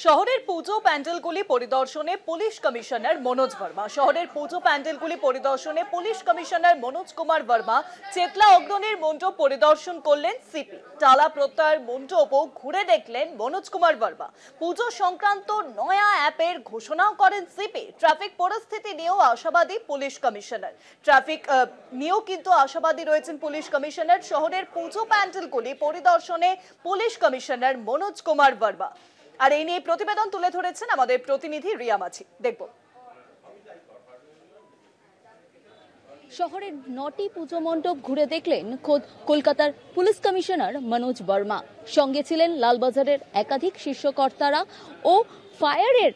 শহরের পুজো প্যান্ডেলগুলি পরিদর্শনে police commissioner Manoj Varma. শহরের পুজো প্যান্ডেলগুলি পরিদর্শনে পুলিশ কমিশনার মনোজ কুমার বর্মা চেতলা অগ্রণীর মণ্ডপ পরিদর্শন করলেন সিপি। টালা প্রত্যয়ের মণ্ডপও ঘুরে দেখলেন মনোজ কুমার বর্মা। পুজো সংক্রান্ত নয়া অ্যাপের ঘোষণাও করেন সিপি। ট্রাফিক পরিস্থিতি নিয়েও আশাবাদী পুলিশ কমিশনার। ট্রাফিক নিয়েও কিন্তু আশাবাদী রয়েছেন পুলিশ কমিশনার। শহরের পুজো প্যান্ডেলগুলি পরিদর্শনে পুলিশ কমিশনার মনোজ কুমার বর্মা। আর এই নিয়ে প্রতিবেদন তুলে ধরেছেন আমাদের প্রতিনিধি রিয়া মাঝি। দেখব। শহরের 9টি পুজো মণ্ডপ ঘুরে দেখলেন খোদ কলকাতার পুলিশ কমিশনার মনোজ বর্মা। সঙ্গে ছিলেন লালবাজারের একাধিক শীর্ষকর্তারা ও ফায়ারের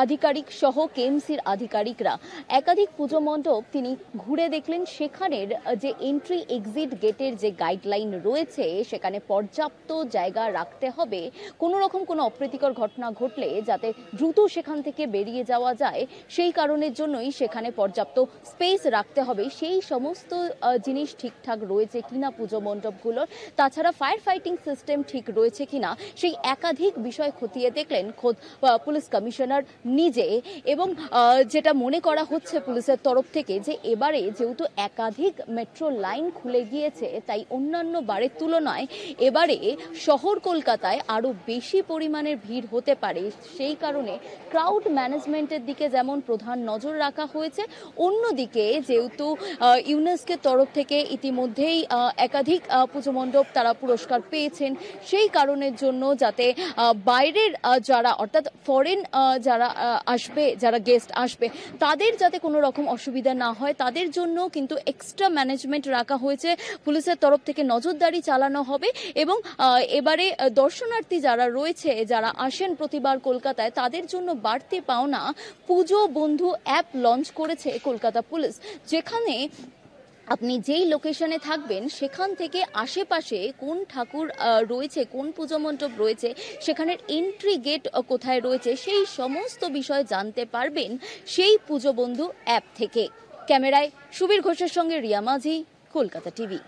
আধিকারিক সহ কেএমসির আধিকারিকরা। একাধিক পুজো মণ্ডপ তিনি ঘুরে দেখলেন। সেখানের যে এন্ট্রি এক্সিট গেটের যে গাইডলাইন রয়েছে, সেখানে পর্যাপ্ত জায়গা রাখতে হবে। কোনো রকম কোনো অপ্রীতিকর ঘটনা ঘটলে যাতে দ্রুত সেখান থেকে বেরিয়ে যাওয়া যায়, সেই কারণের জন্যই সেখানে পর্যাপ্ত স্পেস রাখতে হবে। সেই সমস্ত জিনিস ঠিকঠাক রয়েছে কিনা পুজো মণ্ডপগুলোর, তাছাড়া ফায়ার ফাইটিং সিস্টেম ঠিক রয়েছে কিনা, সেই একাধিক বিষয় খতিয়ে দেখলেন খোদ পুলিশ কমিশনার নিজে। এবং যেটা মনে করা হচ্ছে পুলিশের তরফ থেকে যে এবারে যেহেতু একাধিক মেট্রো লাইন খুলে গিয়েছে, তাই অন্যান্য বারের তুলনায় এবারে শহর কলকাতায় আরো বেশি পরিমাণের ভিড় হতে পারে। সেই কারণে ক্রাউড ম্যানেজমেন্টের দিকে যেমন প্রধান নজর রাখা হয়েছে, অন্যদিকে যেহেতু ইউনেস্কোর তরফ থেকে ইতিমধ্যেই একাধিক পুজো মণ্ডপ তারা পুরস্কার পেয়েছেন, সেই কারণের জন্য যাতে বাইরের যারা অর্থাৎ ফরেন যারা আসবে, যারা গেস্ট আসবে, তাদের যাতে কোনো রকম অসুবিধা না হয়, তাদের জন্য কিন্তু এক্সট্রা ম্যানেজমেন্ট রাখা হয়েছে। পুলিশের তরফ থেকে নজরদারি চালানো হবে এবং এবারে দর্শনার্থী যারা রয়েছে, যারা আসেন প্রতিবার কলকাতায়, তাদের জন্য বাড়তি পাওনা পুজো বন্ধু অ্যাপ লঞ্চ করেছে কলকাতা পুলিশ। যেখানে আপনি যেই লোকেশনে থাকবেন সেখান থেকে আশেপাশে কোন ঠাকুর রয়েছে, কোন পুজো মণ্ডপ রয়েছে, সেখানের এন্ট্রি গেট কোথায় রয়েছে, সেই সমস্ত বিষয় জানতে পারবেন সেই পুজো বন্ধু অ্যাপ থেকে। ক্যামেরায় সুবীর ঘোষের সঙ্গে রিয়া মাঝি, কলকাতা টিভি।